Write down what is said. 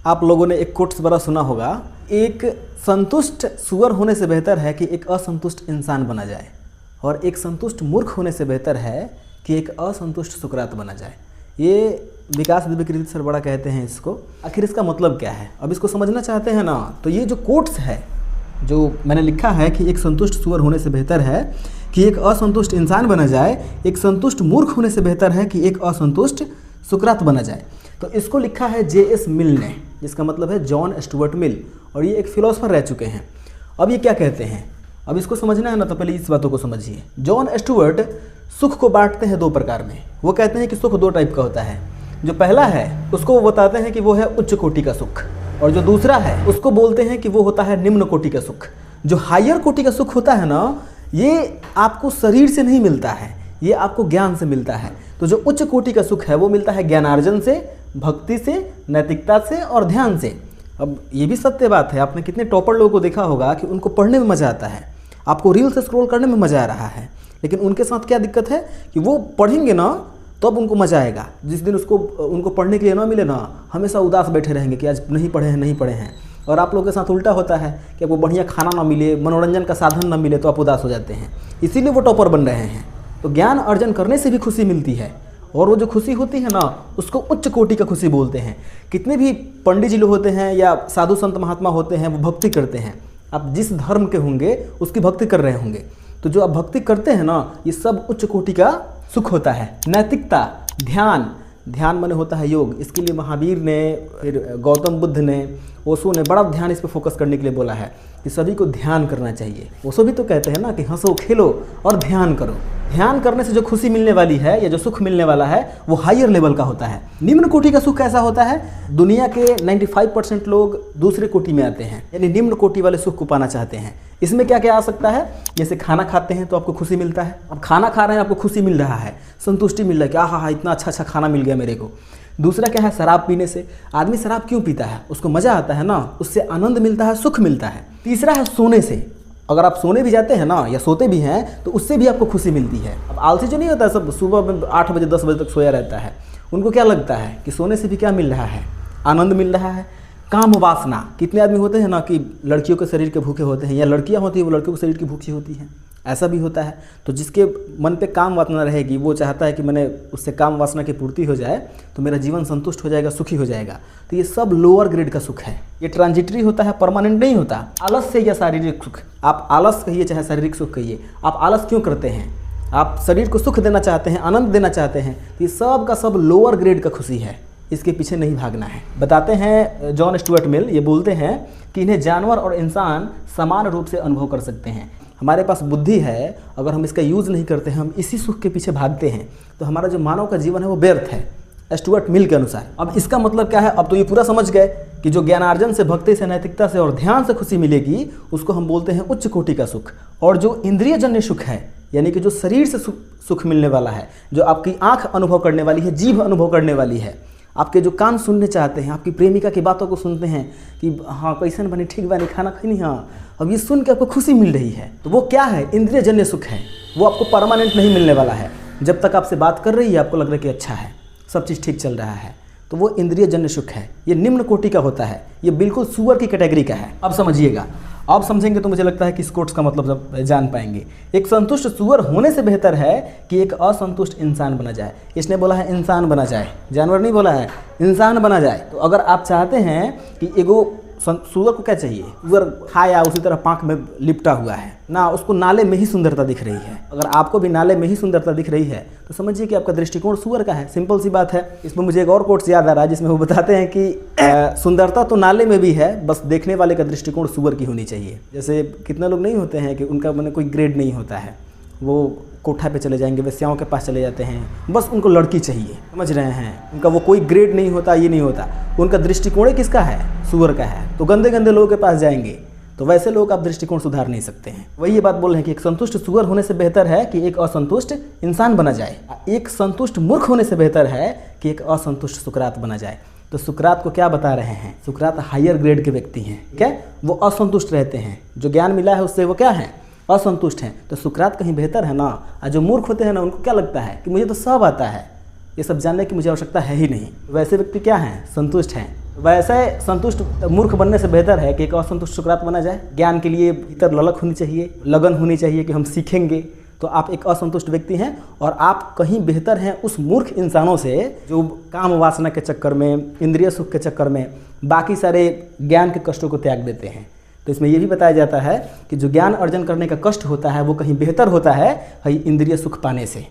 आप लोगों ने एक कोट्स बड़ा सुना होगा, एक संतुष्ट सुअर होने से बेहतर है कि एक असंतुष्ट इंसान बना जाए, और एक संतुष्ट मूर्ख होने से बेहतर है कि एक असंतुष्ट सुकरात बना जाए। ये विकास दिव्यकृति सर बड़ा कहते हैं इसको। आखिर इसका मतलब क्या है, अब इसको समझना चाहते हैं ना, तो ये जो कोट्स है जो मैंने लिखा है कि एक संतुष्ट सुअर होने से बेहतर है कि एक असंतुष्ट इंसान बना जाए, एक संतुष्ट मूर्ख होने से बेहतर है कि एक असंतुष्ट सुकरात बना जाए। तो इसको लिखा है J.S. मिल ने, जिसका मतलब है जॉन स्टुअर्ट मिल, और ये एक फिलोसोफर रह चुके हैं। अब ये क्या कहते हैं, अब इसको समझना है ना, तो पहले इस बातों को समझिए। जॉन स्टुअर्ट सुख को बांटते हैं दो प्रकार में। वो कहते हैं कि सुख दो टाइप का होता है। जो पहला है उसको वो बताते हैं कि वो है उच्च कोटि का सुख, और जो दूसरा है उसको बोलते हैं कि वो होता है निम्न कोटि का सुख। जो हायर कोटि का सुख होता है ना, ये आपको शरीर से नहीं मिलता है, ये आपको ज्ञान से मिलता है। तो जो उच्च कोटि का सुख है वो मिलता है ज्ञानार्जन से, भक्ति से, नैतिकता से और ध्यान से। अब ये भी सत्य बात है, आपने कितने टॉपर लोगों को देखा होगा कि उनको पढ़ने में मज़ा आता है, आपको रील्स स्क्रॉल करने में मज़ा आ रहा है, लेकिन उनके साथ क्या दिक्कत है कि वो पढ़ेंगे ना तब तो उनको मज़ा आएगा। जिस दिन उनको पढ़ने के लिए ना मिले ना, हमेशा उदास बैठे रहेंगे कि आज नहीं पढ़े हैं। और आप लोगों के साथ उल्टा होता है कि आपको बढ़िया खाना ना मिले, मनोरंजन का साधन ना मिले तो आप उदास हो जाते हैं, इसीलिए वो टॉपर बन रहे हैं। तो ज्ञान अर्जन करने से भी खुशी मिलती है, और वो जो खुशी होती है ना उसको उच्च कोटि का खुशी बोलते हैं। कितने भी पंडित जी लोग होते हैं या साधु संत महात्मा होते हैं, वो भक्ति करते हैं। आप जिस धर्म के होंगे उसकी भक्ति कर रहे होंगे, तो जो आप भक्ति करते हैं ना, ये सब उच्च कोटि का सुख होता है। नैतिकता, ध्यान माने होता है योग। इसके लिए महावीर ने, फिर गौतम बुद्ध ने, ओशो ने बड़ा ध्यान इस पर फोकस करने के लिए बोला है कि सभी को ध्यान करना चाहिए। ओशो भी तो कहते हैं ना कि हंसो खेलो और ध्यान करो। ध्यान करने से जो खुशी मिलने वाली है या जो सुख मिलने वाला है वो हायर लेवल का होता है। निम्न कोटि का सुख कैसा होता है, दुनिया के 95% लोग दूसरे कोटि में आते हैं, यानी निम्न कोटि वाले सुख को पाना चाहते हैं। इसमें क्या क्या आ सकता है, जैसे खाना खाते हैं तो आपको खुशी मिलता है। अब खाना खा रहे हैं, आपको खुशी मिल रहा है, संतुष्टि मिल रहा है कि हाँ इतना अच्छा खाना मिल गया मेरे को। दूसरा क्या है, शराब पीने से। आदमी शराब क्यों पीता है, उसको मज़ा आता है ना, उससे आनंद मिलता है, सुख मिलता है। तीसरा है सोने से। अगर आप सोने भी जाते हैं ना या सोते भी हैं तो उससे भी आपको खुशी मिलती है। अब आलसी जो नहीं होता, सब सुबह में 8 बजे 10 बजे तक सोया रहता है, उनको क्या लगता है कि सोने से भी क्या मिल रहा है, आनंद मिल रहा है। काम वासना, कितने आदमी होते हैं ना कि लड़कियों के शरीर के भूखे होते हैं, या लड़कियां होती हैं वो लड़कियों के शरीर की भूखी होती हैं, ऐसा भी होता है। तो जिसके मन पे काम वासना रहेगी वो चाहता है कि मैंने उससे काम वासना की पूर्ति हो जाए तो मेरा जीवन संतुष्ट हो जाएगा, सुखी हो जाएगा। तो ये सब लोअर ग्रेड का सुख है, ये ट्रांजिटरी होता है, परमानेंट नहीं होता। आलस्य या शारीरिक सुख, आप आलस कहिए चाहे शारीरिक सुख कहिए, आप आलस क्यों करते हैं, आप शरीर को सुख देना चाहते हैं, आनंद देना चाहते हैं, तो ये सब का सब लोअर ग्रेड का खुशी है, इसके पीछे नहीं भागना है। बताते हैं जॉन स्टुअर्ट मिल, ये बोलते हैं कि इन्हें जानवर और इंसान समान रूप से अनुभव कर सकते हैं। हमारे पास बुद्धि है, अगर हम इसका यूज़ नहीं करते हैं, हम इसी सुख के पीछे भागते हैं, तो हमारा जो मानव का जीवन है वो व्यर्थ है, स्टुअर्ट मिल के अनुसार। अब इसका मतलब क्या है, अब तो ये पूरा समझ गए कि जो ज्ञानार्जन से, भक्ति से, नैतिकता से और ध्यान से खुशी मिलेगी उसको हम बोलते हैं उच्च कोटि का सुख। और जो इंद्रियजन्य सुख है, यानी कि जो शरीर से सुख मिलने वाला है, जो आपकी आँख अनुभव करने वाली है, जीभ अनुभव करने वाली है, आपके जो कान सुनने चाहते हैं, आपकी प्रेमिका की बातों को सुनते हैं कि हाँ कैसन बनी, ठीक बनी, खाना खैनी, हाँ, अब ये सुन के आपको खुशी मिल रही है, तो वो क्या है, इंद्रियजन्य सुख है। वो आपको परमानेंट नहीं मिलने वाला है। जब तक आपसे बात कर रही है आपको लग रहा है कि अच्छा है, सब चीज़ ठीक चल रहा है, तो वो इंद्रियजन्य सुख है। ये निम्न कोटि का होता है, ये बिल्कुल सुअर की कैटेगरी का है। अब समझिएगा, अब समझेंगे तो मुझे लगता है कि इस कोट्स का मतलब जान पाएंगे। एक संतुष्ट सुअर होने से बेहतर है कि एक असंतुष्ट इंसान बना जाए। इसने बोला है इंसान बना जाए, जानवर नहीं बोला है, इंसान बना जाए। तो अगर आप चाहते हैं कि एगो सुअर को क्या चाहिए, सुअर खाया उसी तरह पाँख में लिपटा हुआ है ना, उसको नाले में ही सुंदरता दिख रही है। अगर आपको भी नाले में ही सुंदरता दिख रही है तो समझिए कि आपका दृष्टिकोण सुअर का है। सिंपल सी बात है। इसमें मुझे एक और कोट्स याद आ रहा है जिसमें वो बताते हैं कि सुंदरता तो नाले में भी है, बस देखने वाले का दृष्टिकोण सुअर की होनी चाहिए। जैसे कितने लोग नहीं होते हैं कि उनका मैंने कोई ग्रेड नहीं होता है, वो कोठा पे चले जाएंगे, वेश्याओं के पास चले जाते हैं, बस उनको लड़की चाहिए, समझ रहे हैं, उनका वो कोई ग्रेड नहीं होता, ये नहीं होता, उनका दृष्टिकोण किसका है, सुअर का है। तो गंदे गंदे लोगों के पास जाएंगे, तो वैसे लोग आप दृष्टिकोण सुधार नहीं सकते हैं। वही ये बात बोल रहे हैं कि एक संतुष्ट सुअर होने से बेहतर है कि एक असंतुष्ट इंसान बना जाए। एक संतुष्ट मूर्ख होने से बेहतर है कि एक असंतुष्ट सुकरात बना जाए। तो सुकरात को क्या बता रहे हैं, सुकरात हायर ग्रेड के व्यक्ति हैं, ठीक है, वो असंतुष्ट रहते हैं, जो ज्ञान मिला है उससे वो क्या है, असंतुष्ट हैं। तो सुकरात कहीं बेहतर है ना। और जो मूर्ख होते हैं ना, उनको क्या लगता है कि मुझे तो सब आता है, ये सब जानने की मुझे आवश्यकता है ही नहीं। वैसे व्यक्ति क्या हैं, संतुष्ट हैं। वैसे संतुष्ट मूर्ख बनने से बेहतर है कि एक असंतुष्ट सुकरात बना जाए। ज्ञान के लिए भीतर ललक होनी चाहिए, लगन होनी चाहिए कि हम सीखेंगे। तो आप एक असंतुष्ट व्यक्ति हैं और आप कहीं बेहतर हैं उस मूर्ख इंसानों से जो काम वासना के चक्कर में, इंद्रिय सुख के चक्कर में बाकी सारे ज्ञान के कष्टों को त्याग देते हैं। तो इसमें यह भी बताया जाता है कि जो ज्ञान अर्जन करने का कष्ट होता है वो कहीं बेहतर होता है इंद्रिय सुख पाने से।